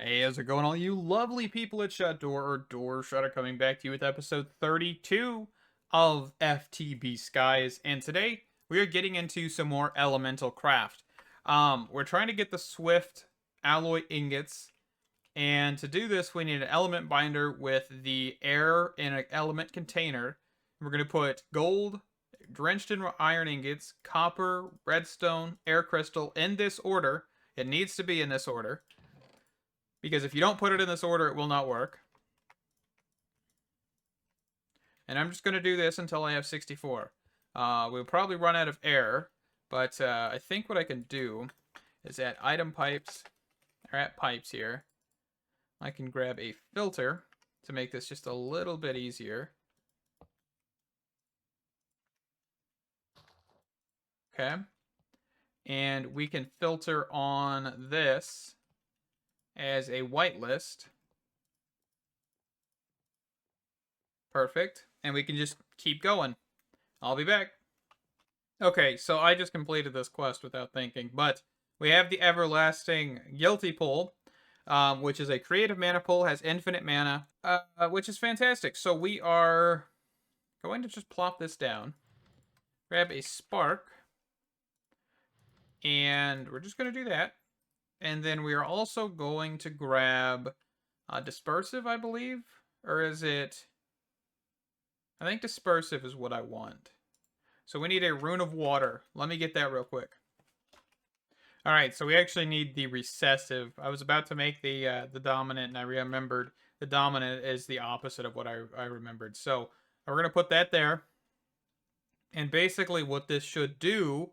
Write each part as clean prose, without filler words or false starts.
Hey, how's it going, all you lovely people at Shut Door or Door Shutter, coming back to you with episode 32 of FTB Skies, and today we are getting into some more elemental craft. We're trying to get the Swift alloy ingots, and to do this, we need an element binder with the air in an element container. We're going to put gold, drenched in iron ingots, copper, redstone, air crystal in this order. It needs to be in this order, because if you don't put it in this order, it will not work. And I'm just going to do this until I have 64. We'll probably run out of air, but I think what I can do is at item pipes, or at pipes here, I can grab a filter to make this just a little bit easier. Okay. And we can filter on this as a whitelist. Perfect. And we can just keep going. I'll be back. Okay, so I just completed this quest without thinking, but we have the everlasting guilty pull, which is a creative mana pull, has infinite mana, which is fantastic. So we are going to just plop this down, grab a spark, and we're just going to do that. And then we are also going to grab dispersive, I believe, or is it? I think dispersive is what I want. So we need a rune of water. Let me get that real quick. All right, so we actually need the recessive. I was about to make the dominant, and I remembered the dominant is the opposite of what I remembered. So we're gonna put that there. And basically, what this should do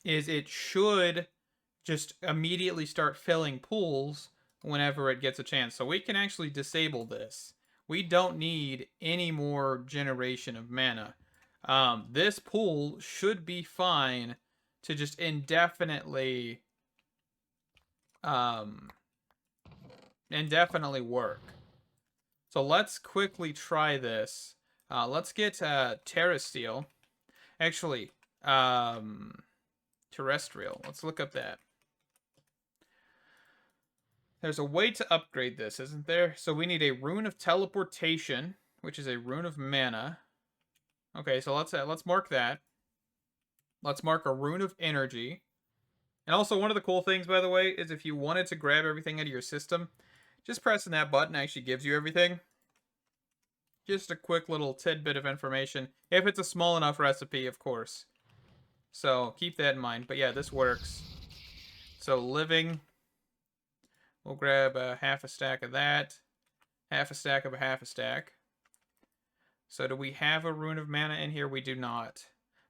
is it should just immediately start filling pools whenever it gets a chance. So we can actually disable this. We don't need any more generation of mana. This pool should be fine to just indefinitely work. So let's quickly try this. Let's get terra steel. Actually, terrestrial. Let's look up that. There's a way to upgrade this, isn't there? So we need a rune of teleportation, which is a rune of mana. Okay, so let's mark that. Let's mark a rune of energy. And also, one of the cool things, by the way, is if you wanted to grab everything out of your system, just pressing that button actually gives you everything. Just a quick little tidbit of information, if it's a small enough recipe, of course. So keep that in mind. But yeah, this works. So living, we'll grab half a stack of that, half a stack of a half a stack. So do we have a rune of mana in here? We do not.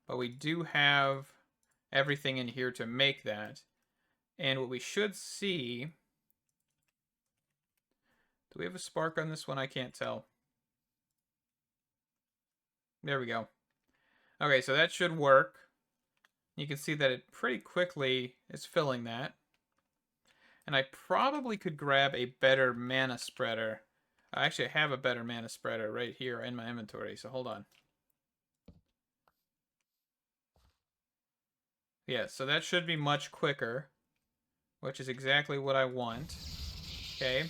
But we do have everything in here to make that. And what we should see... Do we have a spark on this one? I can't tell. There we go. Okay, so that should work. You can see that it pretty quickly is filling that. And I probably could grab a better mana spreader. Actually, I have a better mana spreader right here in my inventory, so hold on. Yeah, so that should be much quicker, which is exactly what I want. Okay.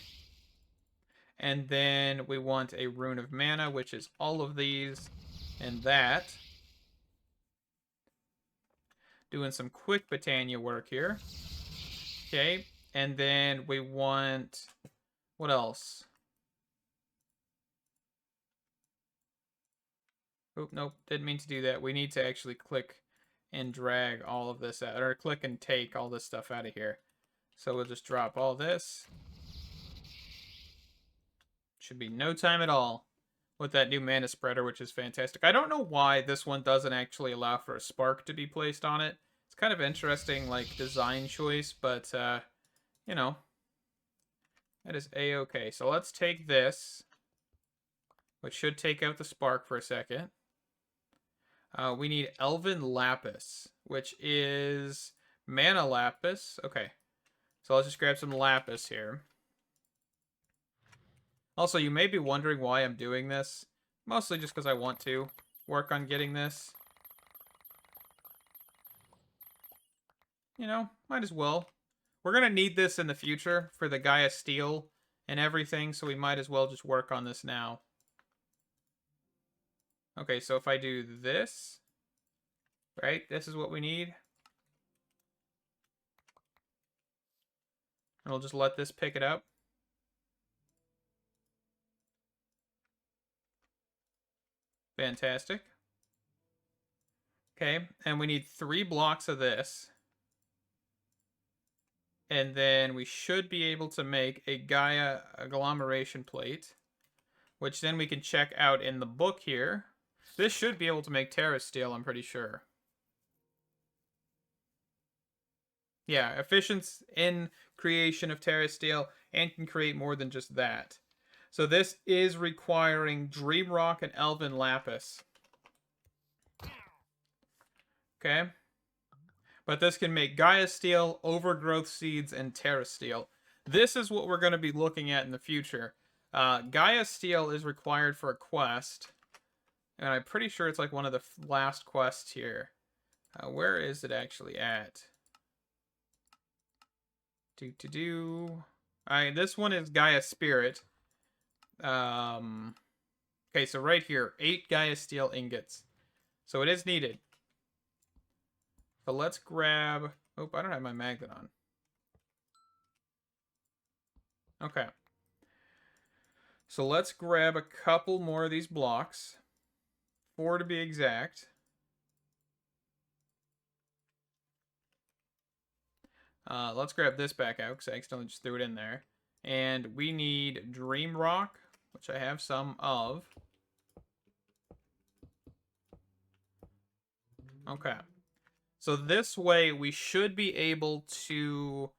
And then we want a rune of mana, which is all of these and that. Doing some quick Botania work here. Okay. And then we want... What else? Oh, nope. Didn't mean to do that. We need to actually click and drag all of this out. Or click and take all this stuff out of here. So we'll just drop all this. Should be no time at all with that new mana spreader, which is fantastic. I don't know why this one doesn't actually allow for a spark to be placed on it. It's kind of interesting, like, design choice, but, you know, that is a-okay. So let's take this, which should take out the spark for a second. We need Elven Lapis, which is mana lapis. Okay, so let's just grab some lapis here. Also, you may be wondering why I'm doing this. Mostly just because I want to work on getting this. You know, might as well. We're going to need this in the future for the Gaia steel and everything, so we might as well just work on this now. Okay, so if I do this, right, this is what we need. And we'll just let this pick it up. Fantastic. Okay, and we need 3 blocks of this. And then we should be able to make a Gaia agglomeration plate, which then we can check out in the book here. This should be able to make terra steel, I'm pretty sure. Yeah, efficiency in creation of terra steel, and can create more than just that. So this is requiring Dream Rock and Elven Lapis. Okay. But this can make Gaia Steel, Overgrowth Seeds, and Terra Steel. This is what we're going to be looking at in the future. Gaia Steel is required for a quest. And I'm pretty sure it's like one of the last quests here. Where is it actually at? Alright, this one is Gaia Spirit. Okay, so right here, 8 Gaia Steel ingots. So it is needed. But let's grab... Oh, I don't have my magnet on. Okay. So let's grab a couple more of these blocks. 4 to be exact. Let's grab this back out, because I accidentally just threw it in there. And we need Dream Rock, which I have some of. Okay. So this way, we should be able to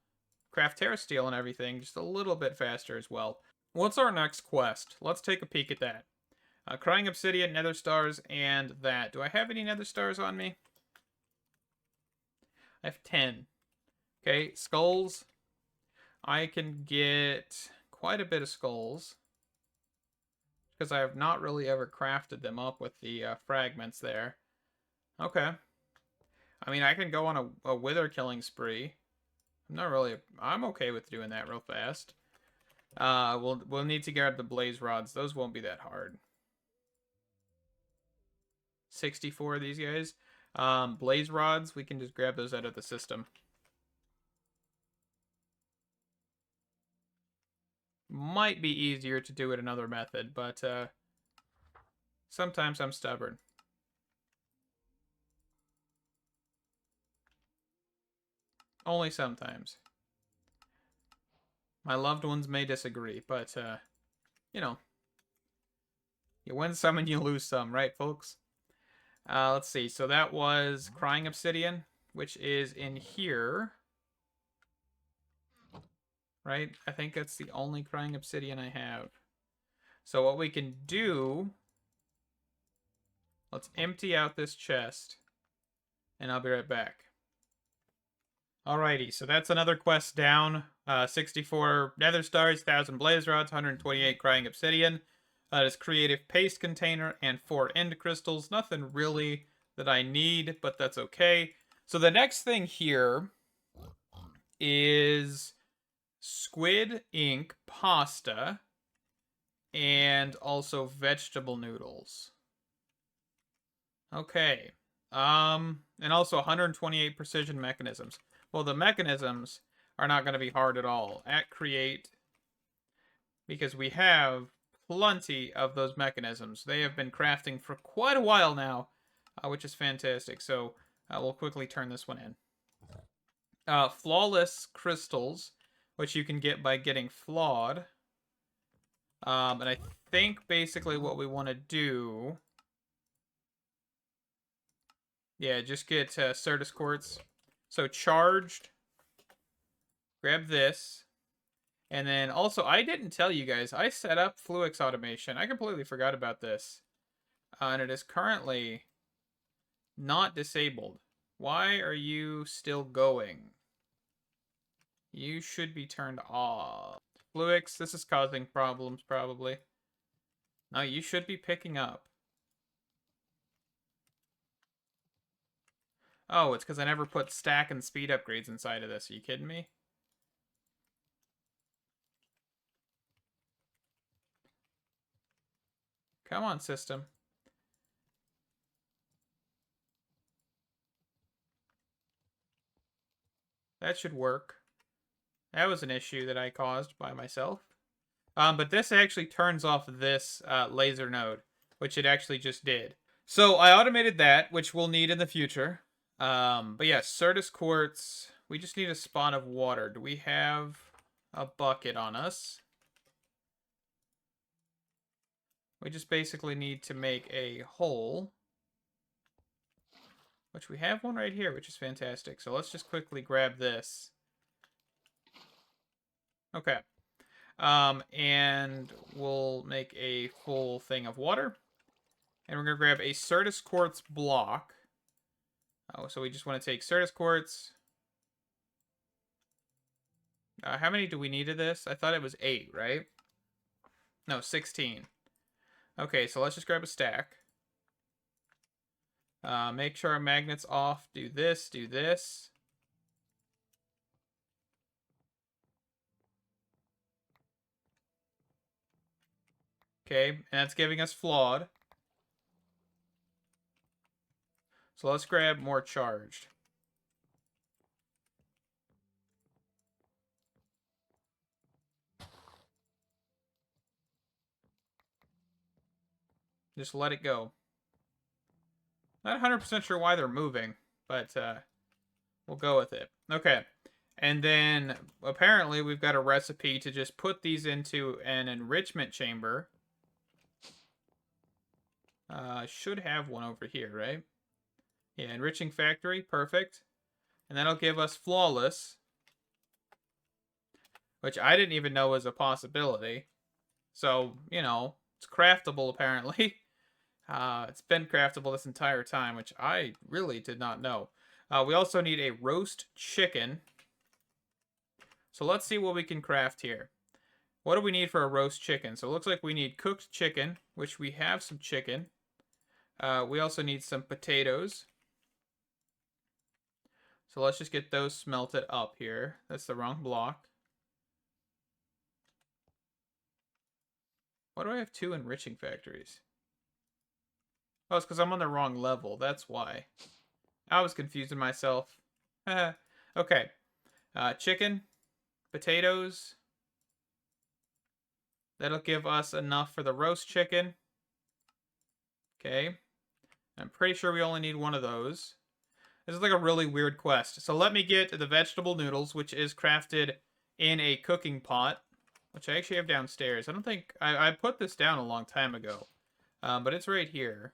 craft Terra Steel and everything just a little bit faster as well. What's our next quest? Let's take a peek at that. Crying Obsidian, Nether Stars, and that. Do I have any Nether Stars on me? I have 10. Okay, skulls. I can get quite a bit of skulls, because I have not really ever crafted them up with the fragments there. Okay. I mean, I can go on a wither killing spree. I'm okay with doing that real fast. We'll need to grab the blaze rods. Those won't be that hard. 64 of these guys. Blaze rods, we can just grab those out of the system. Might be easier to do it another method, but sometimes I'm stubborn. Only sometimes. My loved ones may disagree, but, you know. You win some and you lose some, right, folks? Let's see. So that was Crying Obsidian, which is in here. Right? I think that's the only Crying Obsidian I have. So what we can do... Let's empty out this chest. And I'll be right back. Alrighty, so that's another quest down. 64 Nether Stars, 1000 Blaze Rods, 128 Crying Obsidian. That is Creative Paste Container and 4 End Crystals. Nothing really that I need, but that's okay. So the next thing here is squid ink pasta and also vegetable noodles. Okay. And also 128 precision mechanisms. Well, the mechanisms are not going to be hard at all at Create, because we have plenty of those mechanisms. They have been crafting for quite a while now, which is fantastic. So we'll quickly turn this one in. Flawless crystals, which you can get by getting flawed. And I think basically what we want to do... Yeah, just get Certus Quartz. So charged. Grab this. And then also, I didn't tell you guys, I set up Fluix automation. I completely forgot about this. And it is currently not disabled. Why are you still going? You should be turned off. Fluix, this is causing problems probably. No, you should be picking up. Oh, it's because I never put stack and speed upgrades inside of this. Are you kidding me? Come on, system. That should work. That was an issue that I caused by myself. But this actually turns off this laser node, which it actually just did. So I automated that, which we'll need in the future. But yeah, Certus quartz. We just need a spot of water. Do we have a bucket on us? We just basically need to make a hole. Which we have one right here, which is fantastic. So let's just quickly grab this. Okay. And we'll make a full thing of water. And we're going to grab a Certus quartz block. Oh, so we just want to take Certus quartz. How many do we need of this? I thought it was 8, right? No, 16. Okay, so let's just grab a stack. Make sure our magnet's off. Do this, do this. Okay, and that's giving us flawed. So let's grab more charged. Just let it go. Not 100% sure why they're moving, but we'll go with it. Okay. And then apparently we've got a recipe to just put these into an enrichment chamber. Should have one over here, right? Yeah, enriching factory. Perfect. And that'll give us flawless, which I didn't even know was a possibility. So, you know, it's craftable apparently. It's been craftable this entire time, which I really did not know. We also need a roast chicken. So let's see what we can craft here. What do we need for a roast chicken? So it looks like we need cooked chicken, which we have some chicken. We also need some potatoes. So let's just get those smelted up here. That's the wrong block. Why do I have 2 enriching factories? Oh, it's because I'm on the wrong level. That's why. I was confusing myself. Okay. Chicken. Potatoes. That'll give us enough for the roast chicken. Okay. I'm pretty sure we only need one of those. This is like a really weird quest. So let me get the vegetable noodles, which is crafted in a cooking pot, which I actually have downstairs. I don't think... I put this down a long time ago. But it's right here.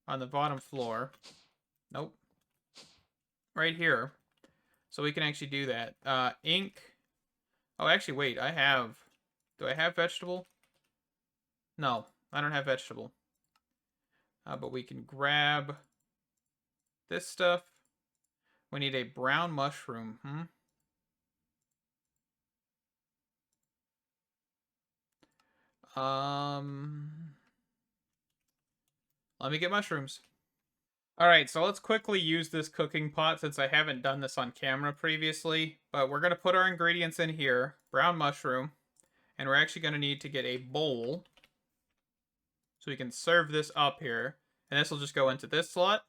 On the bottom floor. Nope. Right here. So we can actually do that. Ink. Oh, actually, wait. I have... Do I have vegetable? No, I don't have vegetable. But we can grab this stuff. We need a brown mushroom. Let me get mushrooms. Alright, so let's quickly use this cooking pot since I haven't done this on camera previously. But we're going to put our ingredients in here. Brown mushroom. And we're actually going to need to get a bowl. So we can serve this up here. And this will just go into this slot.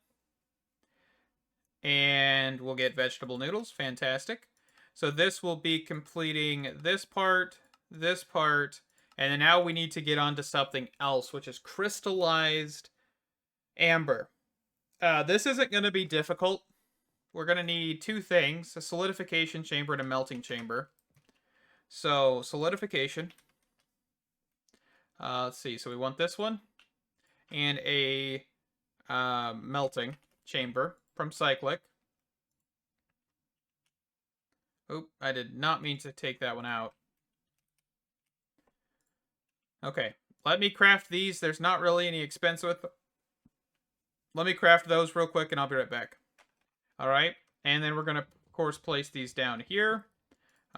And we'll get vegetable noodles. Fantastic. So this will be completing this part, and then now we need to get on to something else, which is crystallized amber. This isn't going to be difficult. We're going to need 2 things, a solidification chamber and a melting chamber. So, solidification. Let's see, so we want this one. And a melting chamber from cyclic. Oop, I did not mean to take that one out. Okay, let me craft these. There's not really any expense with them. Let me craft those real quick and I'll be right back. Alright, and then we're going to, of course, place these down here.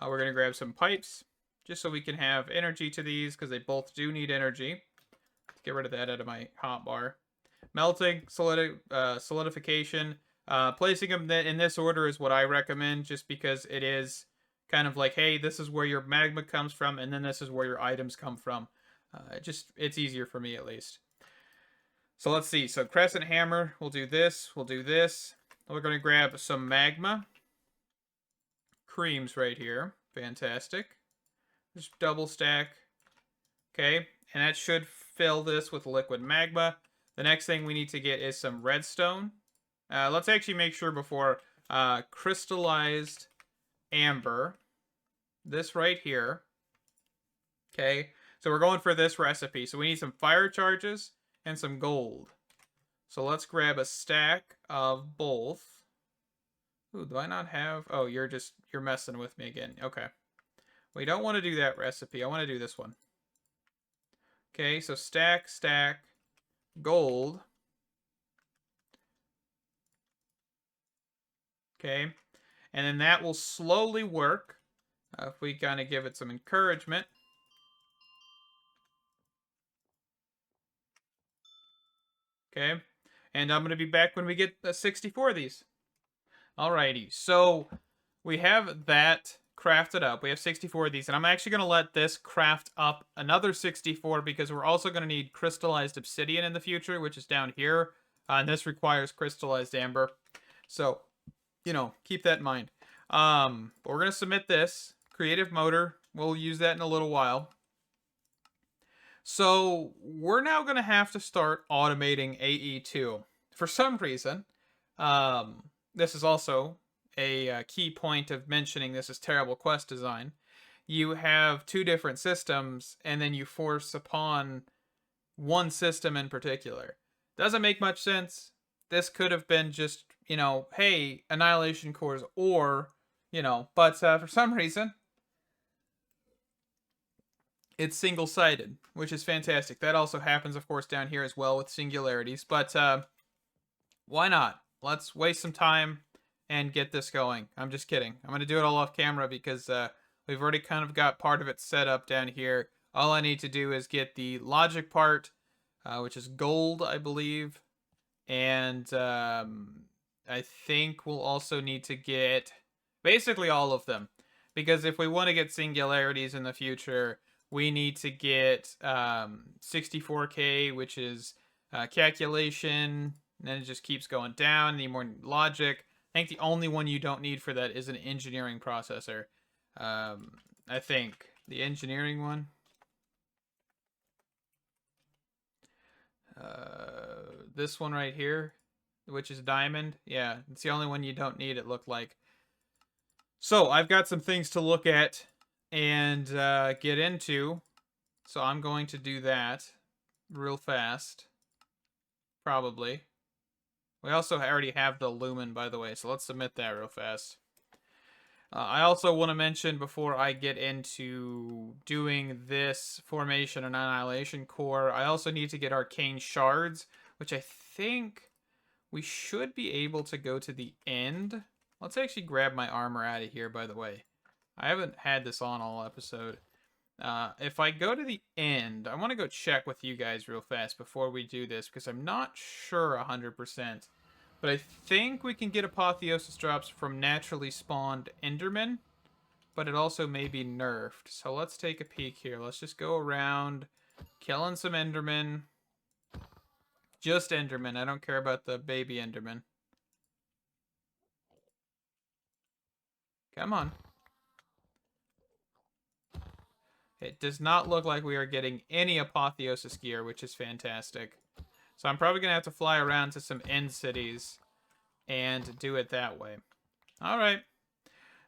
We're going to grab some pipes, just so we can have energy to these, because they both do need energy. Get rid of that out of my hotbar. Melting, solidification. Placing them in this order is what I recommend, just because it is kind of like, hey, this is where your magma comes from, and then this is where your items come from. It's easier for me at least. So let's see. So crescent hammer, we'll do this, we'll do this. We're going to grab some magma. Creams right here. Fantastic. Just double stack. Okay, and that should fill this with liquid magma. The next thing we need to get is some redstone. Let's actually make sure before crystallized amber. This right here. Okay, so we're going for this recipe. So we need some fire charges and some gold. So let's grab a stack of both. Ooh, do I not have... Oh, you're messing with me again. Okay. We don't want to do that recipe. I want to do this one. Okay, so stack, gold. Okay, and then that will slowly work if we kind of give it some encouragement. Okay, and I'm going to be back when we get 64 of these. Alrighty, so we have that crafted up. We have 64 of these, and I'm actually going to let this craft up another 64 because we're also going to need crystallized obsidian in the future, which is down here, and this requires crystallized amber. So, you know, keep that in mind. But we're going to submit this. Creative motor, we'll use that in a little while. So, we're now going to have to start automating AE2. For some reason, this is also a key point of mentioning this is terrible quest design. You have two different systems, and then you force upon one system in particular. Doesn't make much sense. This could have been just, you know, hey, annihilation cores, or, you know, but for some reason, it's single-sided, which is fantastic. That also happens, of course, down here as well with singularities, but why not? Let's waste some time and get this going. I'm just kidding. I'm going to do it all off camera because we've already kind of got part of it set up down here. All I need to do is get the logic part, which is gold, I believe. And I think we'll also need to get basically all of them. Because if we want to get singularities in the future, we need to get 64K, which is calculation, and then it just keeps going down. Need more logic. I think the only one you don't need for that is an engineering processor. I think the engineering one. This one right here, which is diamond. Yeah, it's the only one you don't need, it looked like. So I've got some things to look at and get into. So I'm going to do that real fast. Probably. We also already have the lumen, by the way, so let's submit that real fast. I also want to mention before I get into doing this formation and annihilation core, I also need to get arcane shards, which I think we should be able to go to the end. Let's actually grab my armor out of here, by the way. I haven't had this on all episode. If I go to the end, I want to go check with you guys real fast before we do this, because I'm not sure 100%. But I think we can get apotheosis drops from naturally spawned endermen, but it also may be nerfed. So let's take a peek here. Let's just go around killing some endermen. Just endermen. I don't care about the baby endermen. Come on. It does not look like we are getting any apotheosis gear, which is fantastic. So I'm probably going to have to fly around to some end cities and do it that way. All right.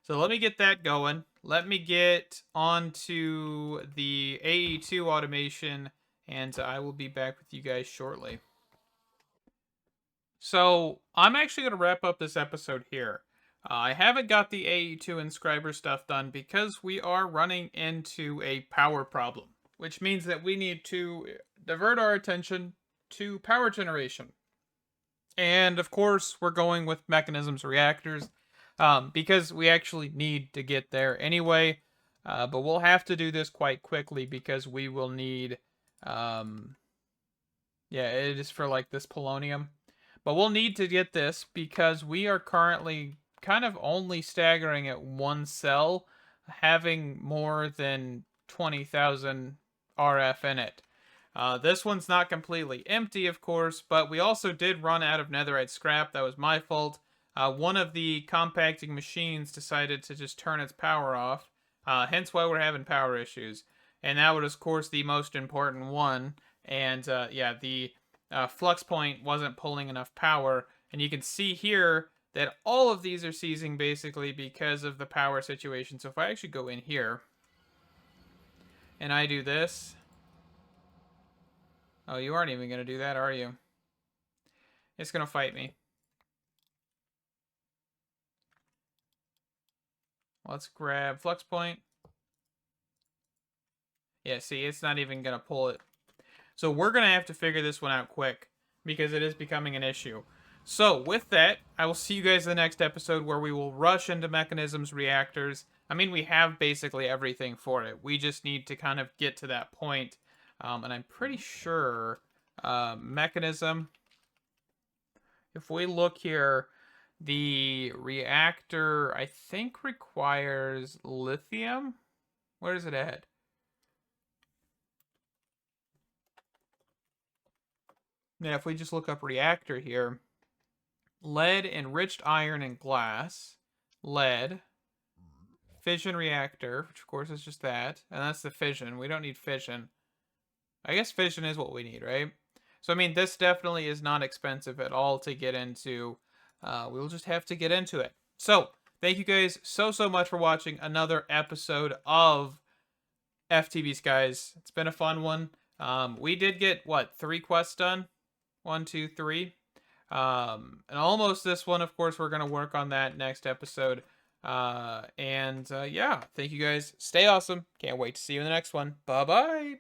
So let me get that going. Let me get onto the AE2 automation, and I will be back with you guys shortly. So I'm actually going to wrap up this episode here. I haven't got the AE2 inscriber stuff done because we are running into a power problem, which means that we need to divert our attention to power generation. And of course, we're going with mechanisms reactors because we actually need to get there anyway. But we'll have to do this quite quickly because we will need, yeah, it is for like this polonium. But we'll need to get this because we are currently kind of only staggering at one cell, having more than 20,000 RF in it. This one's not completely empty, of course, but we also did run out of netherite scrap. That was my fault. One of the compacting machines decided to just turn its power off, hence why we're having power issues. And that was, of course, the most important one. And yeah, the flux point wasn't pulling enough power. And you can see here that all of these are seizing basically because of the power situation. So if I actually go in here and I do this. Oh, you aren't even going to do that, are you? It's going to fight me. Let's grab flux point. Yeah, see, it's not even going to pull it. So we're going to have to figure this one out quick because it is becoming an issue. So with that, I will see you guys in the next episode where we will rush into mechanisms, reactors. I mean, we have basically everything for it. We just need to kind of get to that point. And I'm pretty sure mechanism, if we look here, the reactor, I think, requires lithium. Where is it at? Yeah, if we just look up reactor here, lead, enriched iron, and glass. Lead. Fission reactor, which of course is just that. And that's the fission. We don't need fission. I guess fission is what we need, right? So, I mean, this definitely is not expensive at all to get into. We'll just have to get into it. So, thank you guys so much for watching another episode of FTB, guys. It's been a fun one. We did get, what, 3 quests done? 1, 2, 3. And almost this one, of course, we're going to work on that next episode. Yeah, thank you guys. Stay awesome. Can't wait to see you in the next one. Bye-bye.